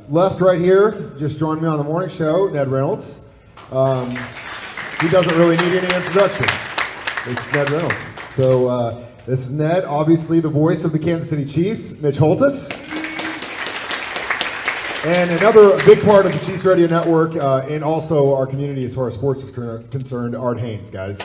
Left right here, just joined me on the morning show, Ned Reynolds. He doesn't really need any introduction. It's Ned Reynolds. So this is Ned, obviously the voice of the Kansas City Chiefs, Mitch Holthus. And another big part of the Chiefs Radio Network and also our community as far as sports is concerned, Hains, guys.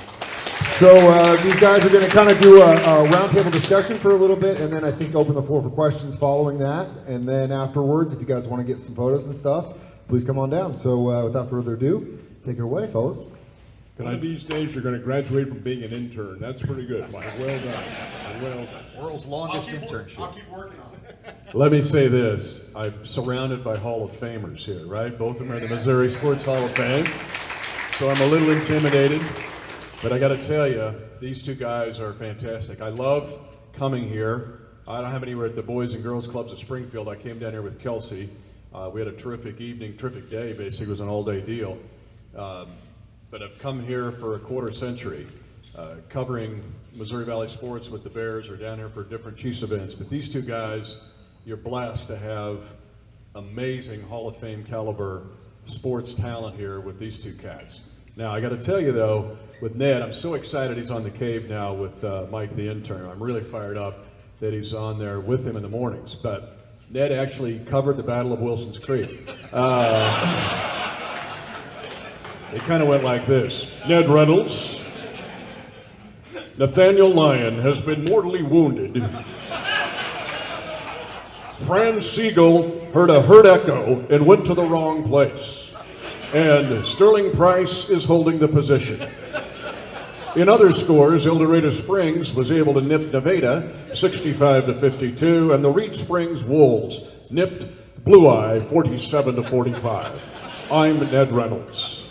So these guys are going to kind of do a roundtable discussion for a little bit, and then I think open the floor for questions following that. And then afterwards, if you guys want to get some photos and stuff, please come on down. So without further ado, take it away, fellas. One of these days, you're going to graduate from being an intern. That's pretty good, Mike. Well done. Well done. World's longest internship. I'll keep working on it. Let me say this. I'm surrounded by Hall of Famers here, right? Both of them are in the Missouri Sports Hall of Fame. So I'm a little intimidated. But I got to tell you, these two guys are fantastic. I love coming here. I don't have anywhere at the Boys and Girls Clubs of Springfield. I came down here with Kelsey. We had a terrific evening, terrific day. Basically, it was an all-day deal. But I've come here for a quarter century, covering Missouri Valley sports with the Bears, or down here for different Chiefs events. But these two guys, you're blessed to have amazing Hall of Fame caliber sports talent here with these two cats. Now, I got to tell you, though, with Ned, I'm so excited he's on the cave now with Mike the intern. I'm really fired up that he's on there with him in the mornings. But Ned actually covered the Battle of Wilson's Creek. It kind of went like this. Ned Reynolds, Nathaniel Lyon has been mortally wounded. Fran Siegel heard a hurt echo and went to the wrong place. And Sterling Price is holding the position. In other scores, El Dorado Springs was able to nip Nevada 65-52, and the Reed Springs Wolves nipped Blue Eye 47-45. I'm Ned Reynolds.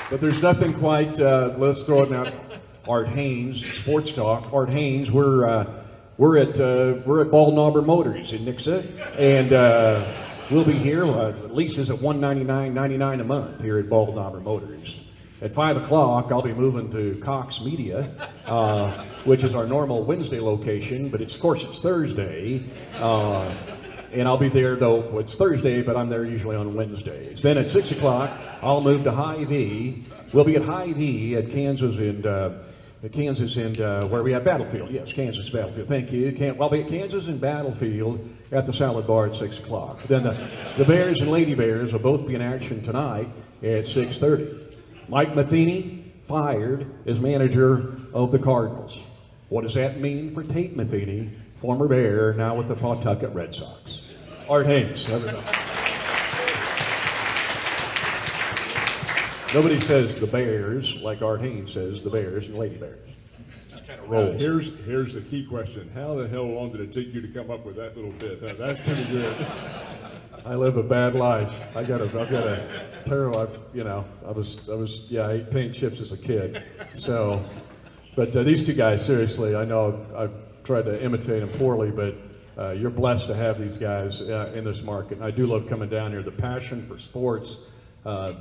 But there's nothing quite, let's throw it now, Art Hains, Sports Talk. Art Hains, we're at Bald Knobber Motors in Nixa, and we'll be here. Leases at $199.99 a month here at Bald Knobber Motors. At 5 o'clock, I'll be moving to Cox Media, which is our normal Wednesday location, but of course it's Thursday. And I'll be there, though it's Thursday, but I'm there usually on Wednesdays. Then at 6 o'clock, I'll move to Hy-Vee. We'll be at Hy-Vee at Kansas and where we have Battlefield. Yes, Kansas Battlefield. Thank you. I'll be at Kansas and Battlefield at the Salad Bar at 6 o'clock. Then the Bears and Lady Bears will both be in action tonight at 6:30. Mike Matheny fired as manager of the Cardinals. What does that mean for Tate Matheny, former Bear, now with the Pawtucket Red Sox? Art Hains, everybody. Nobody says the Bears like Art Hains says the Bears and Lady Bears. Just kind of rolls. Here's the key question. How the hell long did it take you to come up with that little bit? That's pretty good. I live a bad life. I've got a terrible, I ate paint chips as a kid. So, but these two guys, seriously, I know I've tried to imitate them poorly, but you're blessed to have these guys in this market. And I do love coming down here. The passion for sports. I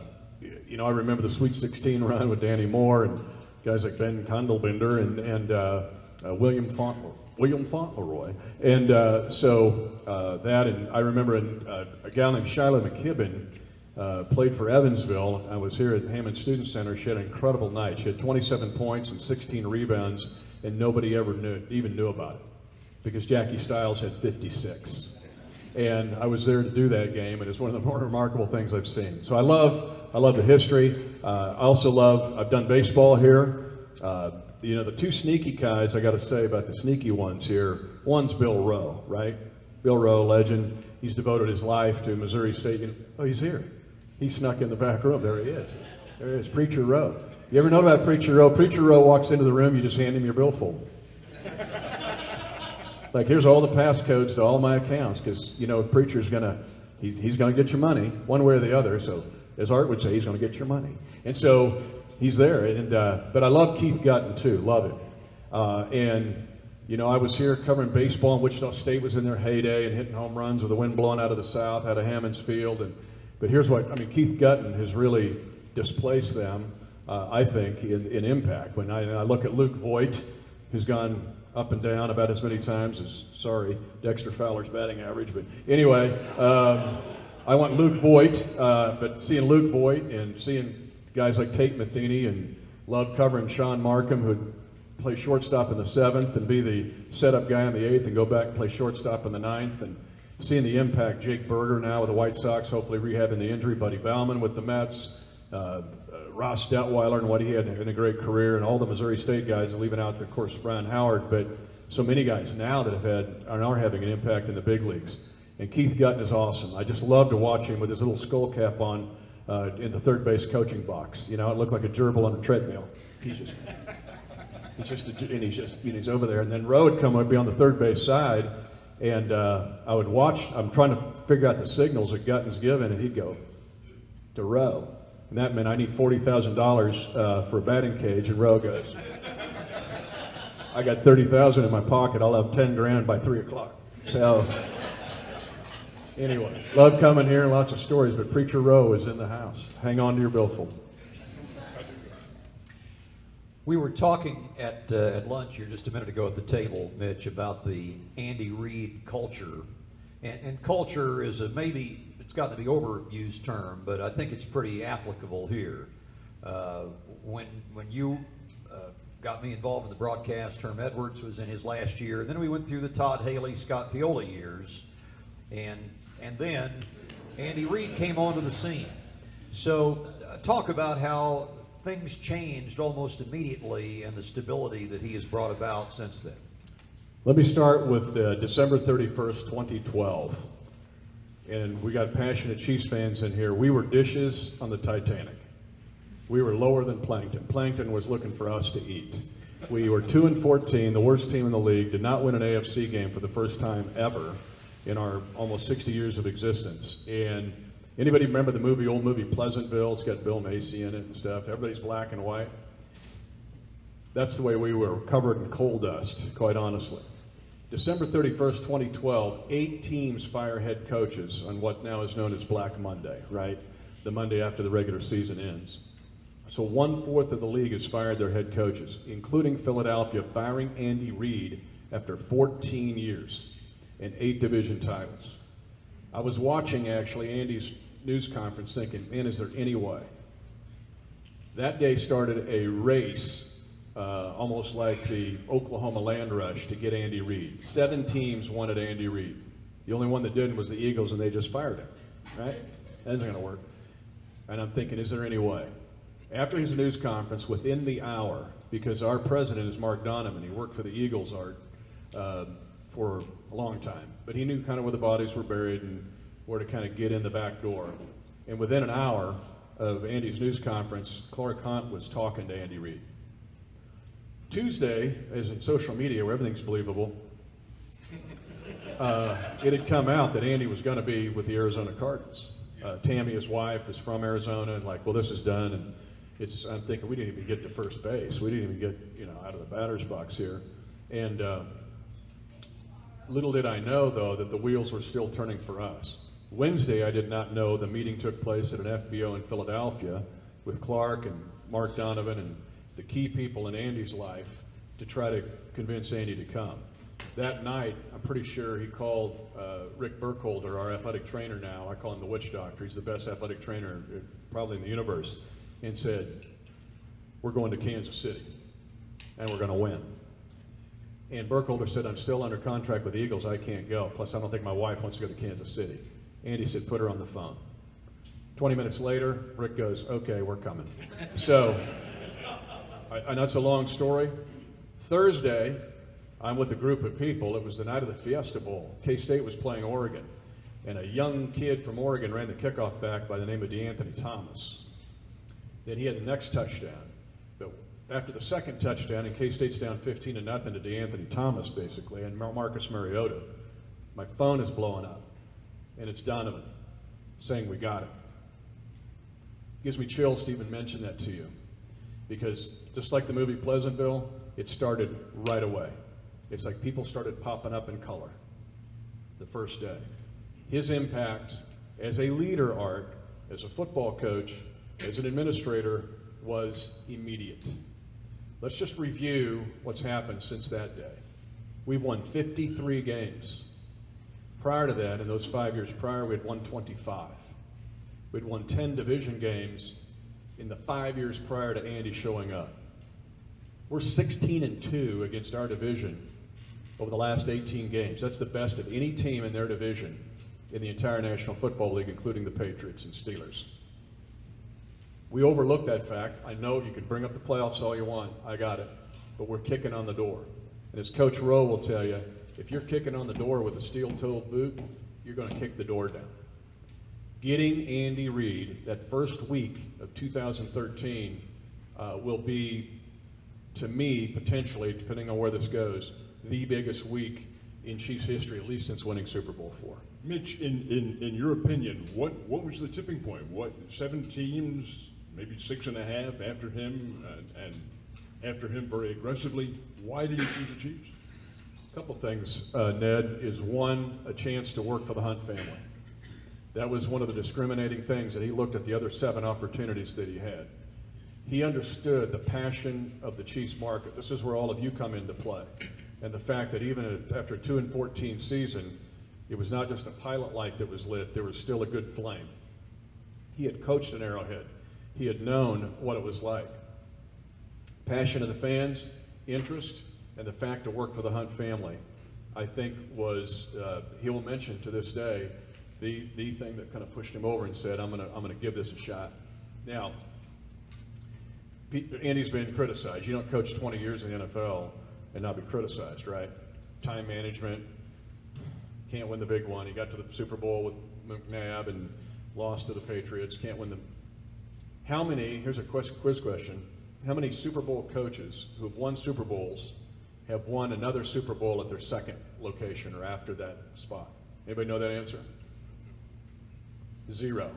remember the Sweet 16 run with Danny Moore and guys like Ben Condelbender and William Fauntleroy. And that, and I remember a gal named Shiloh McKibben played for Evansville. I was here at Hammond Student Center. She had an incredible night. She had 27 points and 16 rebounds, and nobody ever even knew about it because Jackie Stiles had 56. And I was there to do that game, and it's one of the more remarkable things I've seen. So I love the history. I also I've done baseball here. The two sneaky guys I got to say about the sneaky ones here. One's Bill Rowe, right? Bill Rowe, legend. He's devoted his life to Missouri State. Oh, he's here. He snuck in the back room. There he is. There he is, Preacher Rowe. You ever know about Preacher Rowe? Preacher Rowe walks into the room, you just hand him your billfold. Like, here's all the passcodes to all my accounts, because, Preacher's he's gonna get your money, one way or the other, so, as Art would say, he's gonna get your money. And so, he's there, but I love Keith Gutton, too, love it. I was here covering baseball, and Wichita State was in their heyday, and hitting home runs with the wind blowing out of the south, out of Hammons Field, but here's Keith Gutton has really displaced them, I think, in impact. When I look at Luke Voigt, who's gone up and down about as many times as, sorry, Dexter Fowler's batting average. But anyway, I want Luke Voigt, but seeing Luke Voigt and seeing guys like Tate Matheny and love covering Sean Markham, who'd play shortstop in the 7th and be the setup guy in the 8th and go back and play shortstop in the 9th, and seeing the impact Jake Berger now with the White Sox, hopefully rehabbing the injury, Buddy Bauman with the Mets, Ross Detweiler and what he had in a great career, and all the Missouri State guys, and leaving out, of course, Brian Howard, but so many guys now that have had and are having an impact in the big leagues. And Keith Gutton is awesome. I just love to watch him with his little skull cap on in the third base coaching box. You know, it looked like a gerbil on a treadmill. He's over there. And then Roe would come and be on the third base side, and I would watch. I'm trying to figure out the signals that Gutton's given, and he'd go to Roe. And that meant I need $40,000 for a batting cage, and Roe goes, I got $30,000 in my pocket. I'll have 10 grand by 3 o'clock. So anyway, love coming here and lots of stories, but Preacher Roe is in the house. Hang on to your billfold. We were talking at lunch here just a minute ago at the table, Mitch, about the Andy Reid culture. And culture is maybe, it's gotten to be overused term, but I think it's pretty applicable here. When you got me involved in the broadcast, Herm Edwards was in his last year, and then we went through the Todd Haley, Scott Pioli years, and then Andy Reid came onto the scene. So talk about how things changed almost immediately and the stability that he has brought about since then. Let me start with December 31st, 2012. And we got passionate Chiefs fans in here. We were dishes on the Titanic. We were lower than Plankton. Plankton was looking for us to eat. We were 2-14, the worst team in the league, did not win an AFC game for the first time ever in our almost 60 years of existence. And anybody remember the old movie Pleasantville? It's got Bill Macy in it and stuff. Everybody's black and white. That's the way we were, covered in coal dust, quite honestly. December 31st, 2012, 8 teams fire head coaches on what now is known as Black Monday, right? The Monday after the regular season ends. So 1/4 of the league has fired their head coaches, including Philadelphia firing Andy Reid after 14 years and 8 division titles. I was watching, actually, Andy's news conference thinking, man, is there any way? That day started a race, almost like the Oklahoma land rush, to get Andy Reid. 7 teams wanted Andy Reid. The only one that didn't was the Eagles, and they just fired him, right? That isn't going to work. And I'm thinking, is there any way? After his news conference, within the hour, because our president is Mark Donovan, he worked for the Eagles, Art, for a long time, but he knew kind of where the bodies were buried and where to kind of get in the back door. And within an hour of Andy's news conference, Clark Hunt was talking to Andy Reid. Tuesday, as in social media where everything's believable, it had come out that Andy was going to be with the Arizona Cardinals. Tammy, his wife, is from Arizona, and like, well, this is done, and I'm thinking we didn't even get to first base. We didn't even get, out of the batter's box here. And little did I know, though, that the wheels were still turning for us. Wednesday, I did not know the meeting took place at an FBO in Philadelphia with Clark and Mark Donovan and the key people in Andy's life to try to convince Andy to come. That night, I'm pretty sure he called Rick Burkholder, our athletic trainer now. I call him the witch doctor. He's the best athletic trainer probably in the universe, and said, we're going to Kansas City, and we're going to win. And Burkholder said, I'm still under contract with the Eagles. I can't go. Plus, I don't think my wife wants to go to Kansas City. Andy said, put her on the phone. 20 minutes later, Rick goes, okay, we're coming. So, and that's a long story. Thursday, I'm with a group of people. It was the night of the Fiesta Bowl. K-State was playing Oregon. And a young kid from Oregon ran the kickoff back by the name of DeAnthony Thomas. Then he had the next touchdown. But after the second touchdown, and K-State's down 15-0 to DeAnthony Thomas, basically, and Marcus Mariota, my phone is blowing up. And it's Donovan saying, we got him. Gives me chills to even mention that to you. Because just like the movie Pleasantville, it started right away. It's like people started popping up in color the first day. His impact as a leader, Art, as a football coach, as an administrator, was immediate. Let's just review what's happened since that day. We've won 53 games. Prior to that, in those 5 years prior, we had won 25. We'd won 10 division games in the 5 years prior to Andy showing up. We're 16-2 against our division over the last 18 games. That's the best of any team in their division in the entire National Football League, including the Patriots and Steelers. We overlook that fact. I know you can bring up the playoffs all you want. I got it. But we're kicking on the door. And as Coach Rowe will tell you, if you're kicking on the door with a steel-toed boot, you're going to kick the door down. Getting Andy Reid that first week of 2013 will be, to me, potentially, depending on where this goes, the biggest week in Chiefs history, at least since winning Super Bowl IV. Mitch, in your opinion, what was the tipping point? 7 teams, maybe 6.5 after him, and after him very aggressively? Why did he choose the Chiefs? A couple things, Ned, is one, a chance to work for the Hunt family. That was one of the discriminating things that he looked at the other 7 opportunities that he had. He understood the passion of the Chiefs market. This is where all of you come into play. And the fact that even after a 2-14 season, it was not just a pilot light that was lit, there was still a good flame. He had coached an Arrowhead. He had known what it was like. Passion of the fans, interest, and the fact to work for the Hunt family, I think was, he will mention to this day, the thing that kind of pushed him over and said, I'm gonna give this a shot. Now, Andy's been criticized. You don't coach 20 years in the NFL and not be criticized, right? Time management, can't win the big one. He got to the Super Bowl with McNabb and lost to the Patriots, can't win the... How many, here's a quiz question, how many Super Bowl coaches who have won Super Bowls have won another Super Bowl at their second location or after that spot? Anybody know that answer? 0.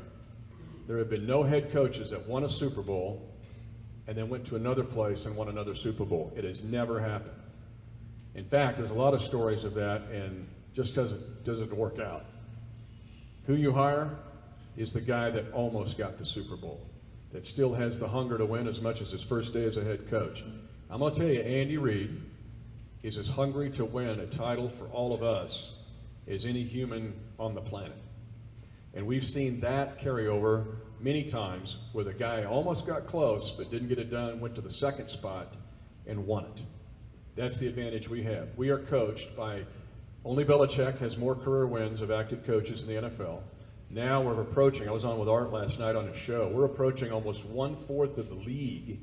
There have been no head coaches that won a Super Bowl and then went to another place and won another Super Bowl. It has never happened. In fact, there's a lot of stories of that, and just doesn't work out. Who you hire is the guy that almost got the Super Bowl, that still has the hunger to win as much as his first day as a head coach. I'm going to tell you, Andy Reid is as hungry to win a title for all of us as any human on the planet. And we've seen that carry over many times where the guy almost got close but didn't get it done, went to the second spot and won it. That's the advantage we have. We are coached by, only Belichick has more career wins of active coaches in the NFL. Now we're approaching, I was on with Art last night on his show, we're approaching almost 1/4 of the league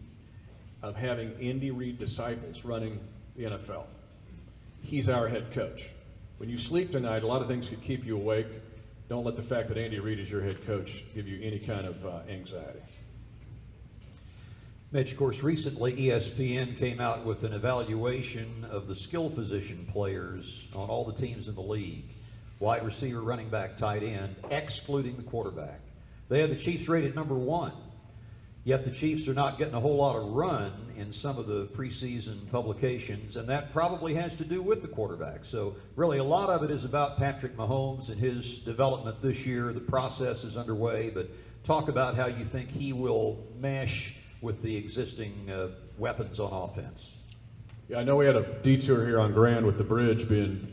of having Andy Reid disciples running the NFL. He's our head coach. When you sleep tonight, a lot of things could keep you awake. Don't let the fact that Andy Reid is your head coach give you any kind of anxiety. Mitch, of course, recently ESPN came out with an evaluation of the skill position players on all the teams in the league. Wide receiver, running back, tight end, excluding the quarterback. They have the Chiefs rated number 1. Yet the Chiefs are not getting a whole lot of run in some of the preseason publications, and that probably has to do with the quarterback. So really a lot of it is about Patrick Mahomes and his development this year. The process is underway, but talk about how you think he will mesh with the existing weapons on offense. Yeah, I know we had a detour here on Grand with the bridge being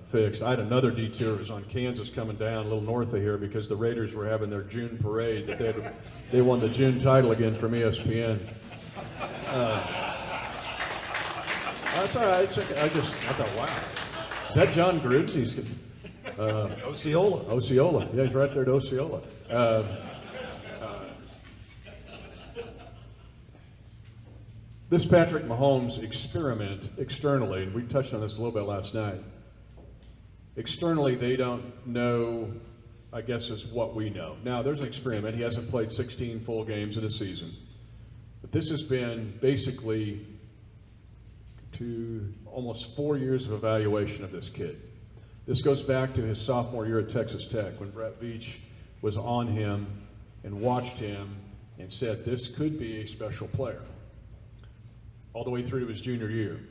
fixed. I had another detour. It was on Kansas coming down a little north of here because the Raiders were having their June parade. That they won the June title again from ESPN. That's all right. I thought, wow. Is that John Gruden? He's Osceola. Osceola. Yeah, he's right there at Osceola. This Patrick Mahomes experiment externally, and we touched on this a little bit last night. Externally, they don't know, I guess, is what we know. Now, there's an experiment. He hasn't played 16 full games in a season. But this has been basically almost 4 years of evaluation of this kid. This goes back to his sophomore year at Texas Tech when Brett Veach was on him and watched him and said, this could be a special player. All the way through to his junior year.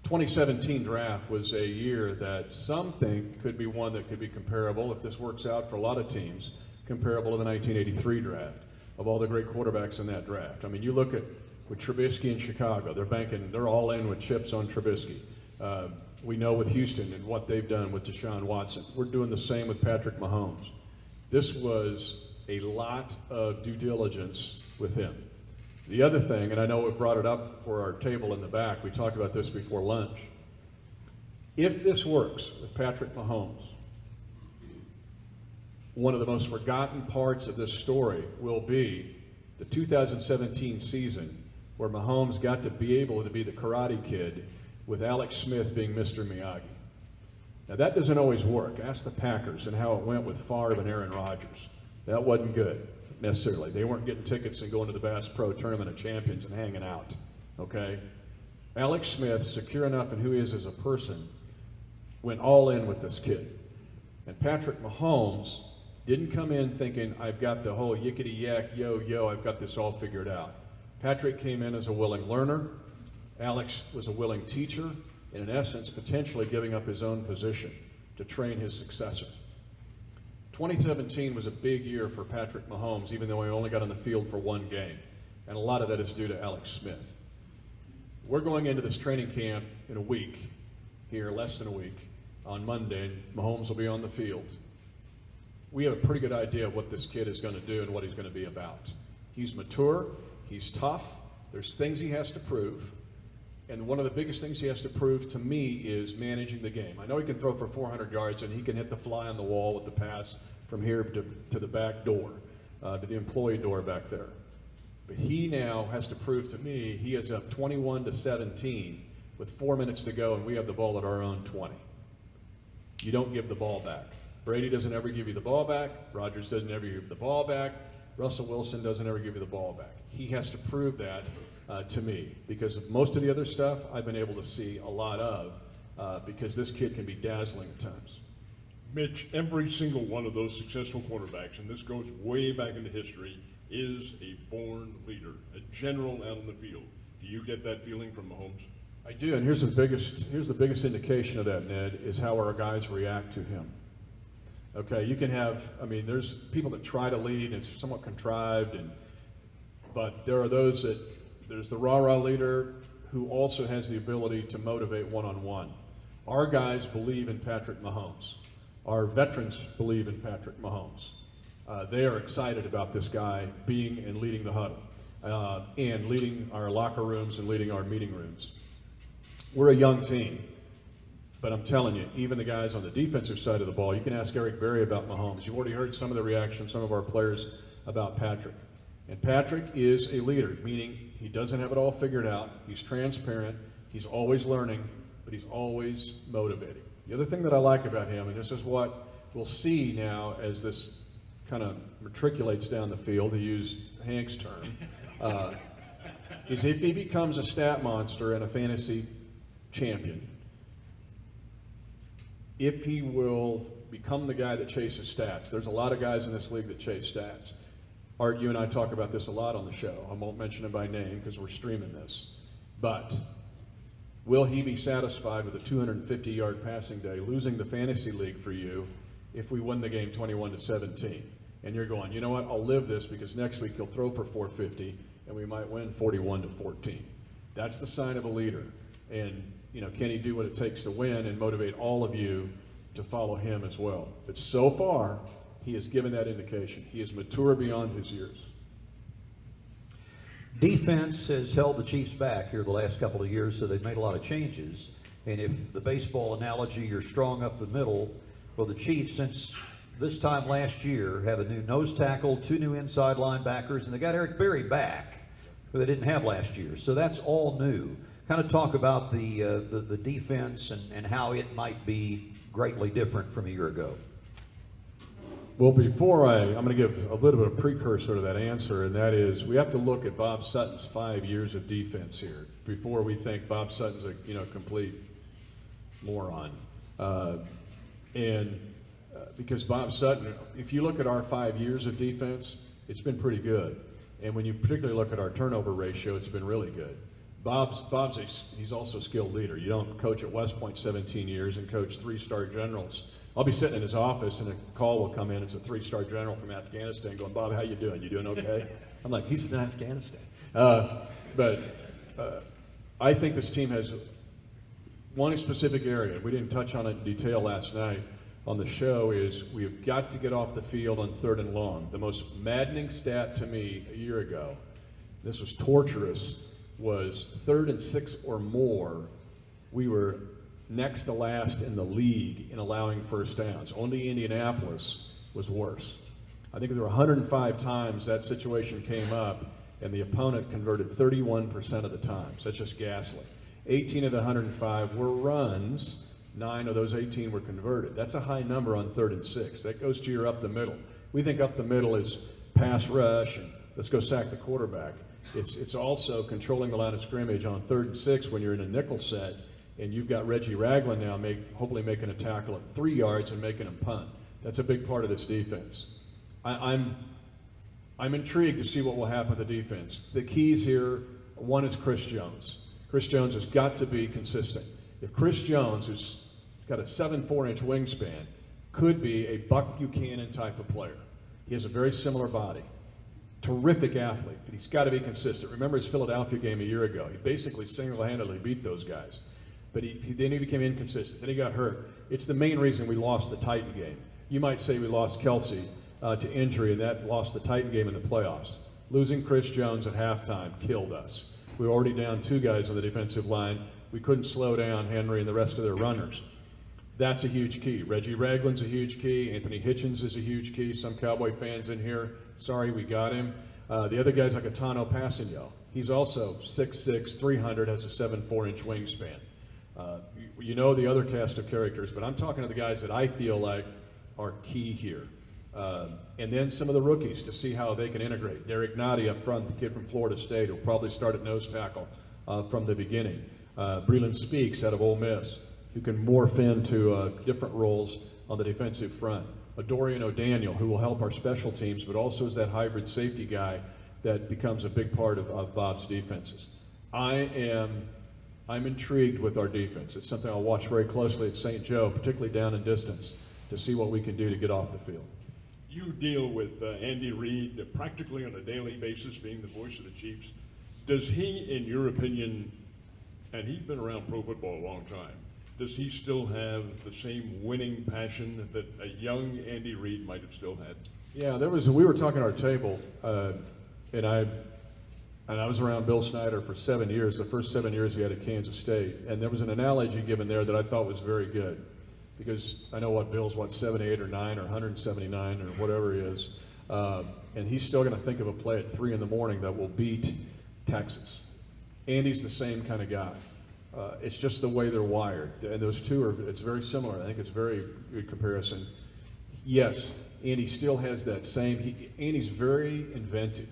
2017 draft was a year that some think could be one that could be comparable, if this works out for a lot of teams, comparable to the 1983 draft, of all the great quarterbacks in that draft. I mean, you look at with Trubisky in Chicago. They're all in with chips on Trubisky. We know with Houston and what they've done with Deshaun Watson. We're doing the same with Patrick Mahomes. This was a lot of due diligence with him. The other thing, and I know we brought it up for our table in the back, we talked about this before lunch. If this works with Patrick Mahomes, one of the most forgotten parts of this story will be the 2017 season where Mahomes got to be able to be the Karate Kid with Alex Smith being Mr. Miyagi. Now that doesn't always work. Ask the Packers and how it went with Favre and Aaron Rodgers. That wasn't good, necessarily. They weren't getting tickets and going to the Bass Pro Tournament of Champions and hanging out, okay? Alex Smith, secure enough in who he is as a person, went all in with this kid. And Patrick Mahomes didn't come in thinking, I've got the whole yickety-yak, yo, I've got this all figured out. Patrick came in as a willing learner. Alex was a willing teacher, and in essence, potentially giving up his own position to train his successor. 2017 was a big year for Patrick Mahomes, even though he only got on the field for one game. And a lot of that is due to Alex Smith. We're going into this training camp in a week, here, less than a week, on Monday, and Mahomes will be on the field. We have a pretty good idea of what this kid is going to do and what he's going to be about. He's mature, he's tough, there's things he has to prove. And one of the biggest things he has to prove to me is managing the game. I know he can throw for 400 yards and he can hit the fly on the wall with the pass from here to the back door, to the employee door back there. But he now has to prove to me he is up 21-17 with 4 minutes to go and we have the ball at our own 20. You don't give the ball back. Brady doesn't ever give you the ball back. Rodgers doesn't ever give you the ball back. Russell Wilson doesn't ever give you the ball back. He has to prove that to me, because of most of the other stuff I've been able to see a lot of, because this kid can be dazzling at times. Mitch, every single one of those successful quarterbacks, and this goes way back into history, is a born leader, a general out on the field. Do you get that feeling from Mahomes? I do, and here's the biggest indication of that, Ned, is how our guys react to him. Okay, you can have, there's people that try to lead, and it's somewhat contrived, but there are those that, there's the rah-rah leader who also has the ability to motivate one-on-one. Our guys believe in Patrick Mahomes. Our veterans believe in Patrick Mahomes. They are excited about this guy being and leading the huddle, and leading our locker rooms and leading our meeting rooms. We're a young team, but I'm telling you, even the guys on the defensive side of the ball, you can ask Eric Berry about Mahomes. You've already heard some of the reactions, some of our players about Patrick. And Patrick is a leader, meaning he doesn't have it all figured out. He's transparent. He's always learning, but he's always motivating. The other thing that I like about him, and this is what we'll see now as this kind of matriculates down the field, to use Hank's term, is if he becomes a stat monster and a fantasy champion, if he will become the guy that chases stats. There's a lot of guys in this league that chase stats. Art, you and I talk about this a lot on the show. I won't mention him by name because we're streaming this. But will he be satisfied with a 250-yard passing day, losing the fantasy league for you if we win the game 21-17? And you're going, you know what, I'll live this because next week he'll throw for 450 and we might win 41-14. That's the sign of a leader. And can he do what it takes to win and motivate all of you to follow him as well? But so far, he has given that indication. He is mature beyond his years. Defense has held the Chiefs back here the last couple of years, so they've made a lot of changes. And if the baseball analogy, you're strong up the middle, well, the Chiefs, since this time last year, have a new nose tackle, 2 new inside linebackers, and they got Eric Berry back, who they didn't have last year. So that's all new. Kind of talk about the defense and how it might be greatly different from a year ago. Well, before I'm going to give a little bit of precursor to that answer, and that is we have to look at Bob Sutton's 5 years of defense here before we think Bob Sutton's a complete moron. Because Bob Sutton, if you look at our 5 years of defense, it's been pretty good. And when you particularly look at our turnover ratio, it's been really good. He's also a skilled leader. You don't coach at West Point 17 years and coach 3-star generals. I'll be sitting in his office and a call will come in. It's a 3-star general from Afghanistan going, Bob, how you doing? You doing okay? I'm like, he's in Afghanistan. But I think this team has one specific area. We didn't touch on it in detail last night on the show. Is we've got to get off the field on 3rd and long. The most maddening stat to me a year ago, this was torturous, was 3rd and 6 or more. We were next to last in the league in allowing first downs. Only Indianapolis was worse. I think there were 105 times that situation came up, and the opponent converted 31% of the times. That's just ghastly. 18 of the 105 were runs. 9 of those 18 were converted. That's a high number on 3rd and 6. That goes to your up the middle. We think up the middle is pass rush and let's go sack the quarterback. It's also controlling the line of scrimmage on 3rd and 6 when you're in a nickel set and you've got Reggie Ragland now hopefully making a tackle at 3 yards and making him punt. That's a big part of this defense. I'm intrigued to see what will happen with the defense. The keys here, one is Chris Jones. Chris Jones has got to be consistent. If Chris Jones, who's got a 7'4" wingspan, could be a Buck Buchanan type of player. He has a very similar body. Terrific athlete, but he's got to be consistent. Remember his Philadelphia game a year ago. He basically single-handedly beat those guys. But then he became inconsistent. Then he got hurt. It's the main reason we lost the Titan game. You might say we lost Kelsey to injury, and that lost the Titan game in the playoffs. Losing Chris Jones at halftime killed us. We were already down 2 guys on the defensive line. We couldn't slow down Henry and the rest of their runners. That's a huge key. Reggie Ragland's a huge key. Anthony Hitchens is a huge key. Some Cowboy fans in here, sorry we got him. The other guy's like Atano Passanio. He's also 6'6", 300, has a 7'4" wingspan. You know the other cast of characters, but I'm talking to the guys that I feel like are key here. And then some of the rookies to see how they can integrate. Derek Nottie up front, the kid from Florida State, who'll probably start at nose tackle from the beginning. Breland Speaks out of Ole Miss, who can morph into different roles on the defensive front. Dorian O'Daniel, who will help our special teams, but also is that hybrid safety guy that becomes a big part of Bob's defenses. I'm intrigued with our defense. It's something I'll watch very closely at St. Joe, particularly down in distance, to see what we can do to get off the field. You deal with Andy Reid practically on a daily basis, being the voice of the Chiefs. Does he, in your opinion, and he's been around pro football a long time, does he still have the same winning passion that a young Andy Reid might have still had? Yeah, we were talking at our table, and I was around Bill Snyder for 7 years, the first 7 years he had at Kansas State, and there was an analogy given there that I thought was very good, because I know what Bill's, 78 or 9 or 179 or whatever he is, and he's still going to think of a play at 3 in the morning that will beat Texas. Andy's the same kind of guy. It's just the way they're wired, and those two it's very similar. I think it's a very good comparison. Yes, Andy still has that same, Andy's very inventive.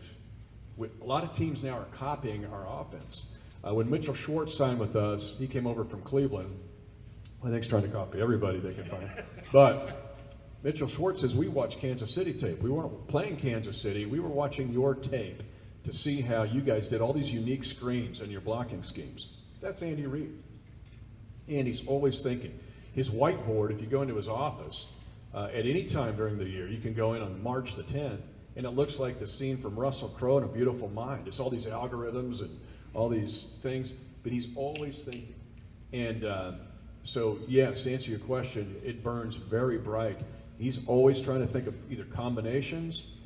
A lot of teams now are copying our offense. When Mitchell Schwartz signed with us, he came over from Cleveland. I think he's trying to copy everybody they can find. But Mitchell Schwartz says, we watched Kansas City tape. We weren't playing Kansas City. We were watching your tape to see how you guys did all these unique screens and your blocking schemes. That's Andy Reid. Andy's always thinking. His whiteboard, if you go into his office, at any time during the year, you can go in on March the 10th, and it looks like the scene from Russell Crowe in A Beautiful Mind. It's all these algorithms and all these things, but he's always thinking. And so, yes, to answer your question, it burns very bright. He's always trying to think of either combinations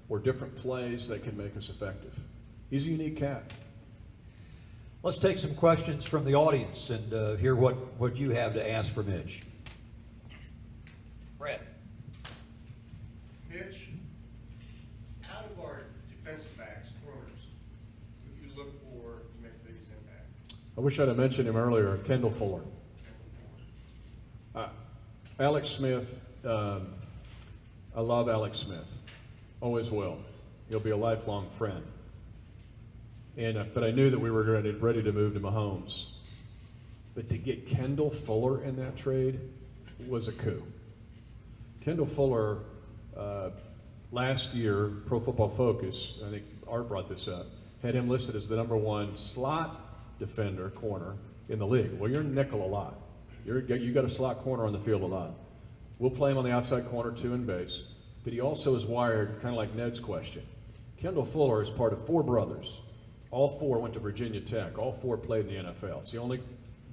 or different plays that can make us effective. He's a unique cat. Let's take some questions from the audience and hear what you have to ask for Mitch. Brad. Mitch, out of our defensive backs, corners, who you look for to make the biggest impact? I wish I'd have mentioned him earlier, Kendall Fuller. Alex Smith, I love Alex Smith, always will. He'll be a lifelong friend. But I knew that we were ready to move to Mahomes. But to get Kendall Fuller in that trade was a coup. Kendall Fuller, last year, Pro Football Focus, I think Art brought this up, had him listed as the #1 slot defender, corner, in the league. Well, you're nickel a lot. You got a slot corner on the field a lot. We'll play him on the outside corner too in base. But he also is wired kind of like Ned's question. Kendall Fuller is part of 4 brothers, all 4 went to Virginia Tech. All 4 played in the NFL. It's the only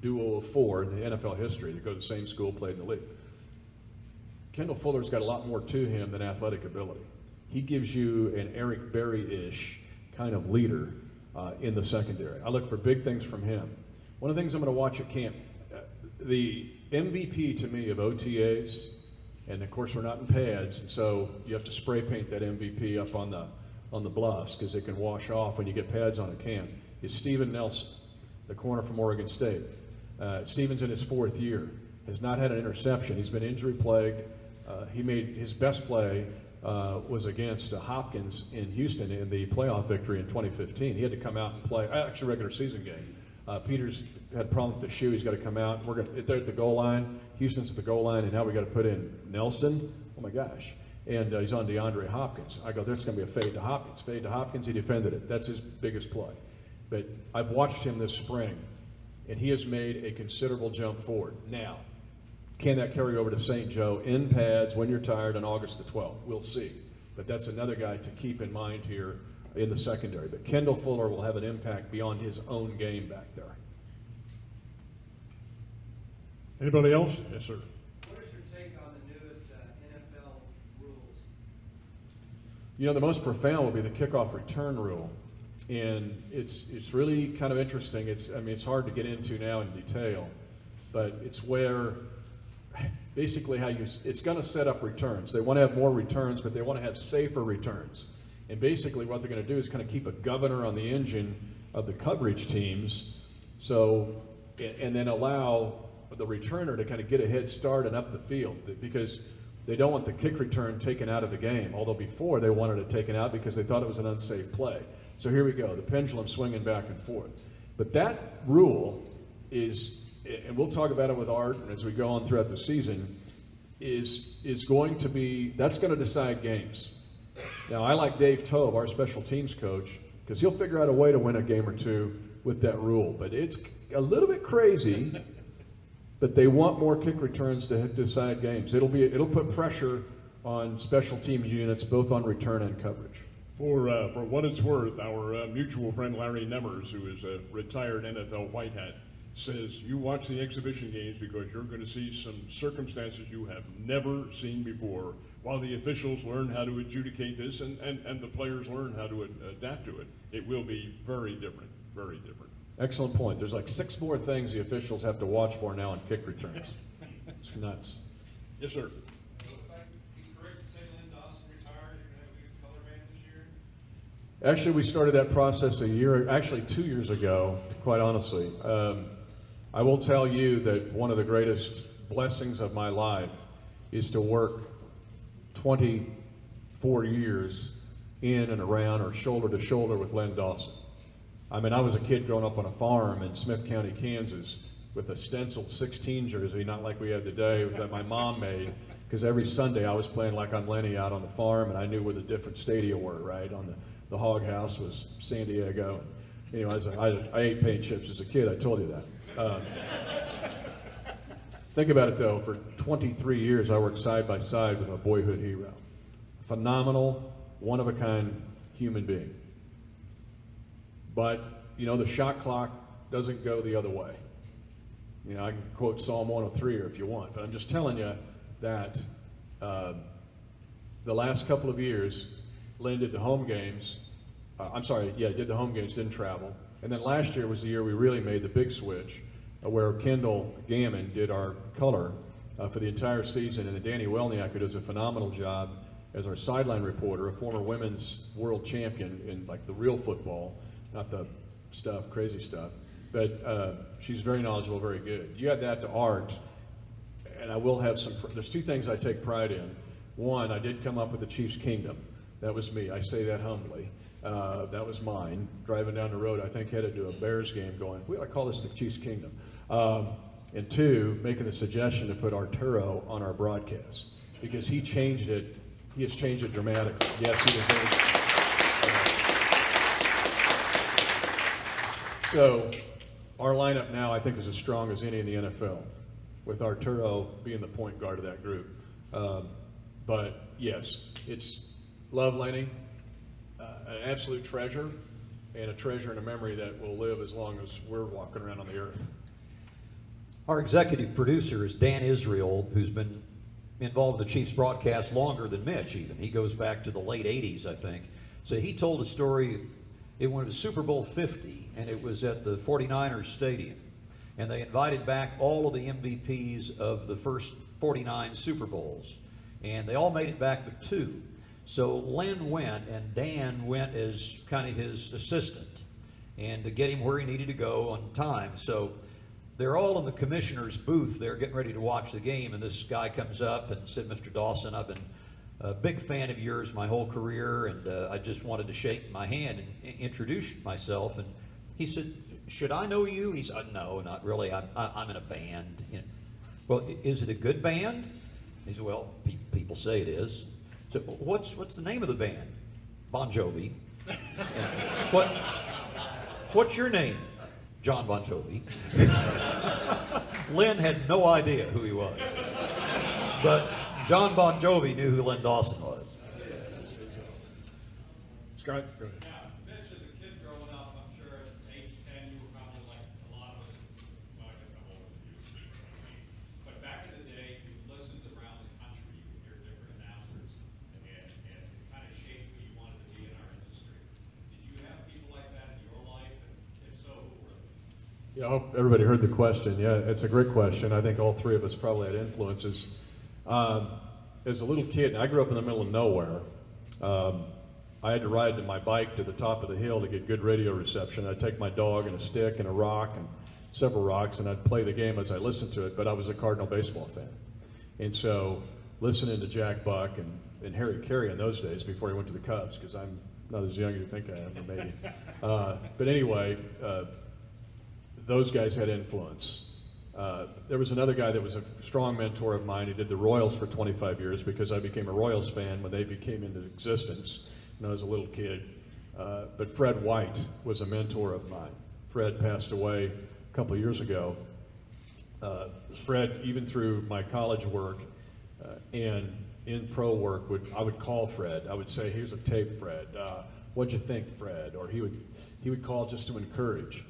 duo of 4 in the NFL history that go to the same school, played in the league. Kendall Fuller's got a lot more to him than athletic ability. He gives you an Eric Berry-ish kind of leader in the secondary. I look for big things from him. One of the things I'm going to watch at camp, the MVP to me of OTAs, and of course we're not in pads, and so you have to spray paint that MVP up on the bluffs because it can wash off when you get pads on at camp, is Steven Nelson, the corner from Oregon State. Steven's in his 4th year, has not had an interception. He's been injury plagued. He made his best play was against Hopkins in Houston in the playoff victory in 2015. He had to come out and play, actually regular season game. Peters had a problem with the shoe. He's got to come out. They're at the goal line. Houston's at the goal line, and now we got to put in Nelson. Oh my gosh! And he's on DeAndre Hopkins. I go, there's going to be a fade to Hopkins. Fade to Hopkins. He defended it. That's his biggest play. But I've watched him this spring, and he has made a considerable jump forward. Now, can that carry over to St. Joe in pads when you're tired on August the 12th? We'll see. But that's another guy to keep in mind here in the secondary. But Kendall Fuller will have an impact beyond his own game back there. Anybody else? Yes, sir. What is your take on the newest NFL rules? You know, the most profound will be the kickoff return rule. And it's really kind of interesting. It's hard to get into now in detail, but it's where basically it's going to set up returns. They want to have more returns, but they want to have safer returns. And basically what they're going to do is kind of keep a governor on the engine of the coverage teams, and then allow the returner to kind of get a head start and up the field, because they don't want the kick return taken out of the game, although before they wanted it taken out because they thought it was an unsafe play. So here we go, the pendulum swinging back and forth. But that rule is, and we'll talk about it with Art as we go on throughout the season, is going to be, that's going to decide games. Now, I like Dave Tobe, our special teams coach, because he'll figure out a way to win a game or two with that rule. But it's a little bit crazy, but they want more kick returns to decide games. It'll put pressure on special team units, both on return and coverage. For what it's worth, our mutual friend Larry Nemmers, who is a retired NFL white hat, says you watch the exhibition games because you're going to see some circumstances you have never seen before, while the officials learn how to adjudicate this and the players learn how to adapt to it. It will be very different, very different. Excellent point. There's like 6 more things the officials have to watch for now on kick returns. It's nuts. Yes, sir. Actually, we started that process 2 years ago, quite honestly. I will tell you that one of the greatest blessings of my life is to work 24 years in and around or shoulder to shoulder with Len Dawson. I mean, I was a kid growing up on a farm in Smith County, Kansas, with a stenciled 16 jersey, not like we have today, that my mom made, because every Sunday I was playing like I'm Lenny out on the farm, and I knew where the different stadia were, right? On the hog house was San Diego. Anyway, I ate paint chips as a kid, I told you that. Think about it though, for 23 years I worked side by side with a boyhood hero. Phenomenal, one-of-a-kind human being. But, you know, the shot clock doesn't go the other way. You know, I can quote Psalm 103 if you want, but I'm just telling you that the last couple of years, Len did the home games. Did the home games, didn't travel. And then last year was the year we really made the big switch, where Kendall Gammon did our color for the entire season, and then Danny Welniak, who does a phenomenal job as our sideline reporter, a former women's world champion in like the real football, not the stuff, crazy stuff. But she's very knowledgeable, very good. You add that to Art, and I will have there's 2 things I take pride in. One, I did come up with the Chiefs Kingdom. That was me, I say that humbly. That was mine. Driving down the road, I think headed to a Bears game going, we ought to call this the Chiefs Kingdom. And 2, making the suggestion to put Arturo on our broadcast, because he has changed it dramatically. Yes, he was. So our lineup now, I think, is as strong as any in the NFL, with Arturo being the point guard of that group. But yes, it's love Lenny, an absolute treasure, and a treasure and a memory that will live as long as we're walking around on the earth. Our executive producer is Dan Israel, who's been involved in the Chiefs broadcast longer than Mitch even. He goes back to the late 80s, I think. So he told a story, when it was Super Bowl 50, and it was at the 49ers Stadium. And they invited back all of the MVPs of the first 49 Super Bowls. And they all made it back but 2. So Len went, and Dan went as kind of his assistant, and to get him where he needed to go on time. So they're all in the commissioner's booth. They're getting ready to watch the game, and this guy comes up and said, "Mr. Dawson, I've been a big fan of yours my whole career, and I just wanted to shake my hand and introduce myself." And he said, "Should I know you?" He said, "No, not really. I'm in a band." You know, "Well, is it a good band?" He said, "Well, people say it is." So what's the name of the band? Bon Jovi. What's your name? John Bon Jovi. Len had no idea who he was, but John Bon Jovi knew who Len Dawson was. Scott, go ahead. Yeah, Mitch, as a kid growing up, I'm sure at age 10 you were probably like a lot of us. Well, I guess I'm older than you, but back in the day, you listened around the country, you would hear different announcers, and it kind of shaped who you wanted to be in our industry. Did you have people like that in your life? And if so, who were they? Yeah, I hope everybody heard the question. Yeah, it's a great question. I think all three of us probably had influences. As a little kid, I grew up in the middle of nowhere. I had to ride my bike to the top of the hill to get good radio reception. I'd take my dog and a stick and a rock and several rocks, and I'd play the game as I listened to it, but I was a Cardinal baseball fan. And so listening to Jack Buck and Harry Carey in those days before he went to the Cubs, because I'm not as young as you think I am, or maybe. But anyway, those guys had influence. There was another guy that was a strong mentor of mine. He did the Royals for 25 years because I became a Royals fan when they became into existence when I was a little kid. But Fred White was a mentor of mine. Fred passed away a couple of years ago. Fred, even through my college work and in pro work, I would call Fred. I would say, "Here's a tape, Fred. What'd you think, Fred?" Or he would call just to encourage.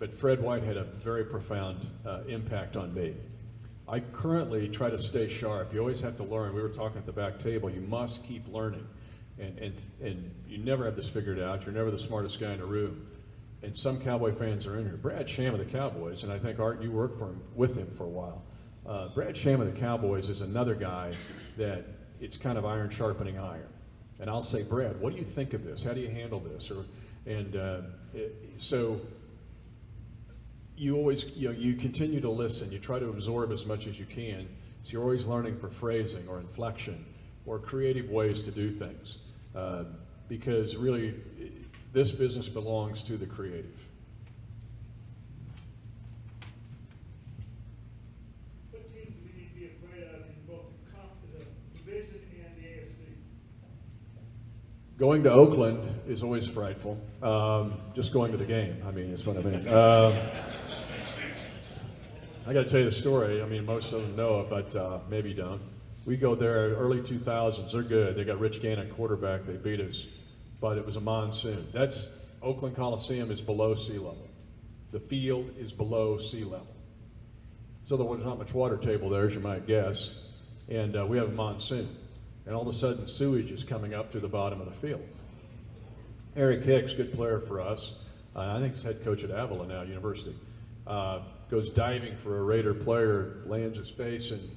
But Fred White had a very profound impact on me. I currently try to stay sharp. You always have to learn. We were talking at the back table. You must keep learning. And you never have this figured out. You're never the smartest guy in the room. And some Cowboy fans are in here. Brad Sham of the Cowboys, and I think, Art, you worked with him for a while. Brad Sham of the Cowboys is another guy that it's kind of iron sharpening iron. And I'll say, "Brad, what do you think of this? How do you handle this?" So you always, you continue to listen. You try to absorb as much as you can. So you're always learning for phrasing or inflection or creative ways to do things. Because really, this business belongs to the creative. What teams do we need to be afraid of in both the division and the AFC? Going to Oakland is always frightful. Just going to the game, I mean, it's what I mean. I got to tell you the story. I mean, most of them know it, but maybe don't. We go there early 2000s. They're good. They got Rich Gannon quarterback. They beat us, but it was a monsoon. Oakland Coliseum is below sea level. The field is below sea level. So there was not much water table there, as you might guess, and we have a monsoon. And all of a sudden, sewage is coming up through the bottom of the field. Eric Hicks, good player for us. I think he's head coach at Avila now, University. Goes diving for a Raider player, lands his face, and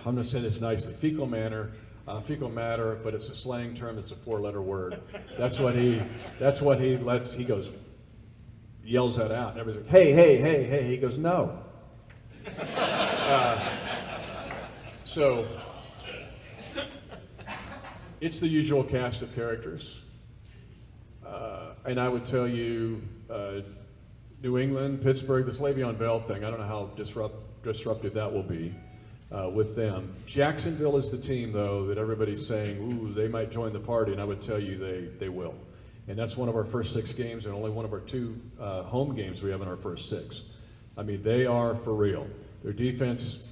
I'm going to say this nicely, fecal matter, but it's a slang term. It's a 4-letter word. That's what he goes, yells that out, and everybody's like, "Hey, hey, hey, hey!" He goes, "No." So it's the usual cast of characters, and I would tell you, New England, Pittsburgh, this Le'Veon Bell thing. I don't know how disruptive that will be with them. Jacksonville is the team, though, that everybody's saying, "Ooh, they might join the party," and I would tell you they will. And that's one of our first 6 games, and only one of our 2 home games we have in our first 6. I mean, they are for real. Their defense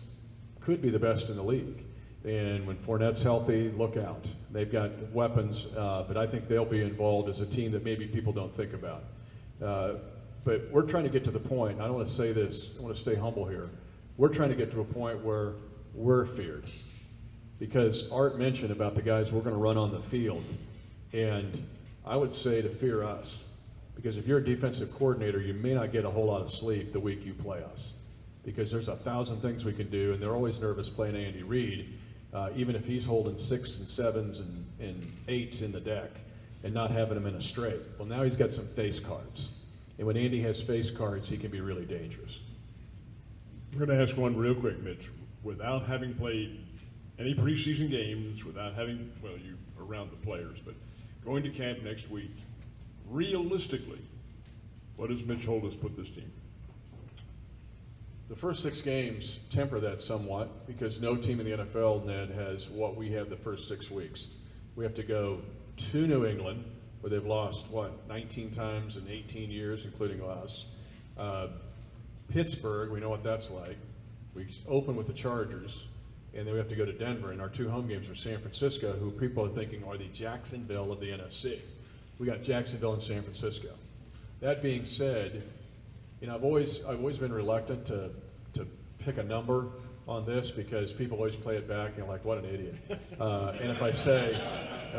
could be the best in the league. And when Fournette's healthy, look out. They've got weapons, but I think they'll be involved as a team that maybe people don't think about. But we're trying to get to the point, I don't want to say this, I want to stay humble here. We're trying to get to a point where we're feared. Because Art mentioned about the guys we're going to run on the field. And I would say to fear us. Because if you're a defensive coordinator, you may not get a whole lot of sleep the week you play us. Because there's 1,000 things we can do, and they're always nervous playing Andy Reid, even if he's holding 6s and 7s and 8s in the deck and not having them in a straight. Well, now he's got some face cards. And when Andy has face cards, he can be really dangerous. We're going to ask one real quick, Mitch. Without having played any preseason games, without having, well, you around the players, but going to camp next week, realistically, what does Mitch Holthus put this team? The first 6 games temper that somewhat because no team in the NFL, Ned, has what we have the first 6 weeks. We have to go to New England, where they've lost, 19 times in 18 years, including us. Pittsburgh, we know what that's like. We open with the Chargers, and then we have to go to Denver, and our 2 home games are San Francisco, who people are thinking are the Jacksonville of the NFC. We got Jacksonville and San Francisco. That being said, you know, I've always been reluctant to pick a number on this because people always play it back and you're like, what an idiot. And if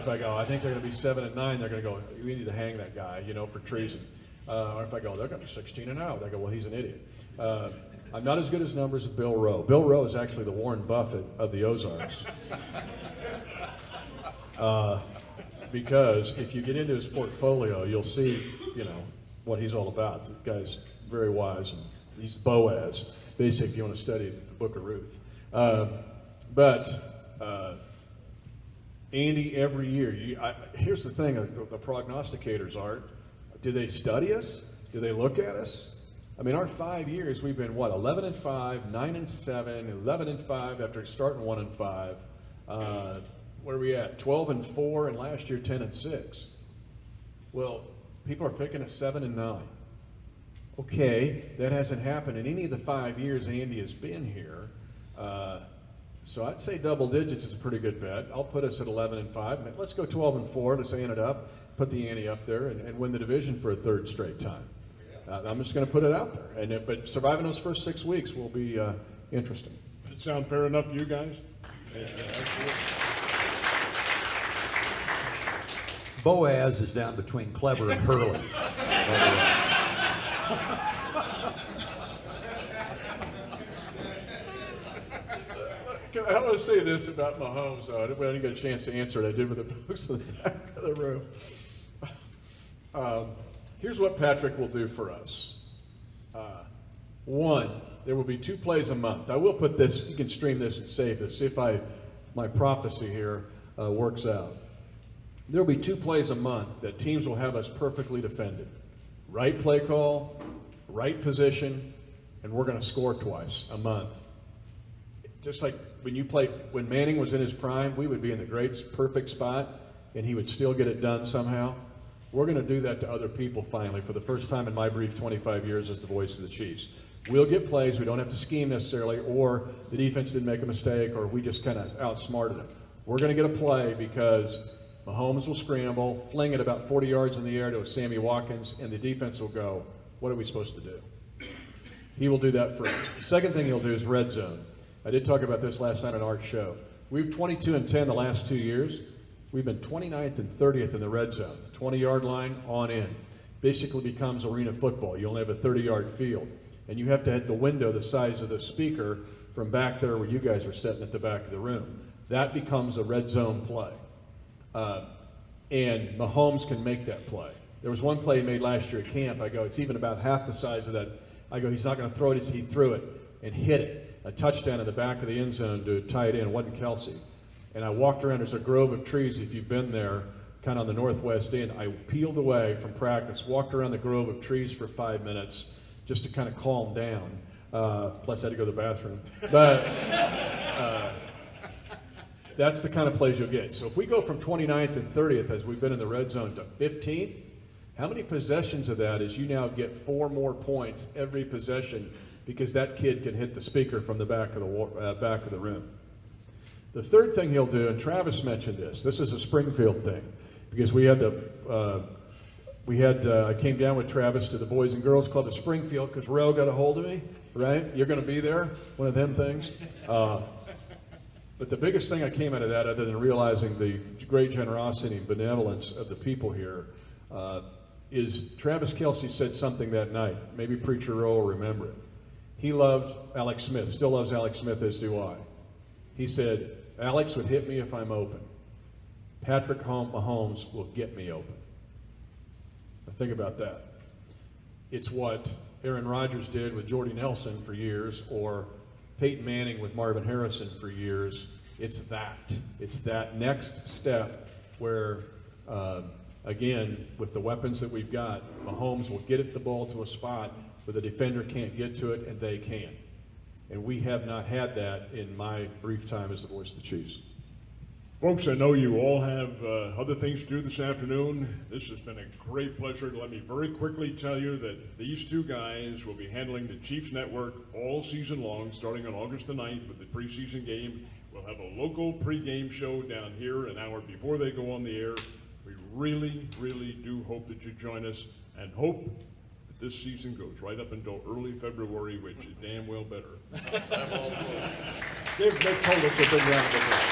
I go, I think they're going to be 7 and 9, they're going to go, we need to hang that guy, you know, for treason. Or if I go, they're going to be 16 and 0, they go, well, he's an idiot. I'm not as good as numbers as Bill Rowe. Bill Rowe is actually the Warren Buffett of the Ozarks. Because if you get into his portfolio, you'll see, you know, what he's all about. The guy's very wise, and he's Boaz, basically, if you want to study the book of Ruth. Andy, every year, here's the thing, the prognosticators are, do they study us? Do they look at us? I mean, our 5 years, we've been, 11 and 5, 9 and 7, 11 and 5 after starting 1 and 5. Where are we at? 12 and 4, and last year 10 and 6. Well, people are picking us 7 and 9. Okay, that hasn't happened in any of the 5 years Andy has been here. So I'd say double digits is a pretty good bet. I'll put us at 11 and 5. Let's go 12 and 4 to ante it up, put the ante up there, and win the division for a 3rd straight time. I'm just going to put it out there. But surviving those first 6 weeks will be interesting. Does it sound fair enough to you guys? Yeah, Boaz is down between clever and Hurley. I want to say this about Mahomes, though. I didn't get a chance to answer it. I did with the folks in the back of the room. Here's what Patrick will do for us. 1, there will be 2 plays a month. I will put this, you can stream this and save this, see if my prophecy here works out. There will be 2 plays a month that teams will have us perfectly defended. Right play call, right position, and we're going to score twice a month. Just like when Manning was in his prime, we would be in the great, perfect spot, and he would still get it done somehow. We're going to do that to other people finally for the first time in my brief 25 years as the voice of the Chiefs. We'll get plays. We don't have to scheme necessarily, or the defense didn't make a mistake, or we just kind of outsmarted them. We're going to get a play because Mahomes will scramble, fling it about 40 yards in the air to a Sammy Watkins, and the defense will go, what are we supposed to do? He will do that for us. The second thing he'll do is red zone. I did talk about this last night on Art's show. We've 22 and 10 the last 2 years. We've been 29th and 30th in the red zone. The 20-yard line on in. Basically becomes arena football. You only have a 30-yard field. And you have to hit the window the size of the speaker from back there where you guys are sitting at the back of the room. That becomes a red zone play. And Mahomes can make that play. There was one play he made last year at camp. I go, it's even about half the size of that. I go, he's not going to throw it. He threw it and hit it. A touchdown in the back of the end zone to tie it in. It wasn't Kelsey. And I walked around. There's a grove of trees, if you've been there, kind of on the northwest end. I peeled away from practice, walked around the grove of trees for 5 minutes just to kind of calm down. Plus, I had to go to the bathroom. But that's the kind of plays you'll get. So if we go from 29th and 30th, as we've been in the red zone, to 15th, how many possessions of that is you now get 4 more points every possession because that kid can hit the speaker from the back of the room? The third thing he'll do, and Travis mentioned this is a Springfield thing, because I came down with Travis to the Boys and Girls Club at Springfield because Rel got a hold of me, right? You're going to be there, one of them things. But the biggest thing I came out of that, other than realizing the great generosity and benevolence of the people here, is Travis Kelce said something that night. Maybe Preacher Rowe will remember it. He loved Alex Smith, still loves Alex Smith, as do I. He said, Alex would hit me if I'm open. Patrick Mahomes will get me open. Now think about that. It's what Aaron Rodgers did with Jordy Nelson for years, or Peyton Manning with Marvin Harrison for years. It's that next step where, again, with the weapons that we've got, Mahomes will get the ball to a spot where the defender can't get to it, and they can. And we have not had that in my brief time as the voice of the Chiefs. Folks, I know you all have other things to do this afternoon. This has been a great pleasure. Let me very quickly tell you that these two guys will be handling the Chiefs Network all season long, starting on August the 9th with the preseason game. We'll have a local pregame show down here an hour before they go on the air. We really, really do hope that you join us, and hope that this season goes right up until early February, which is damn well better. Give Mitch Holthus a big round of applause.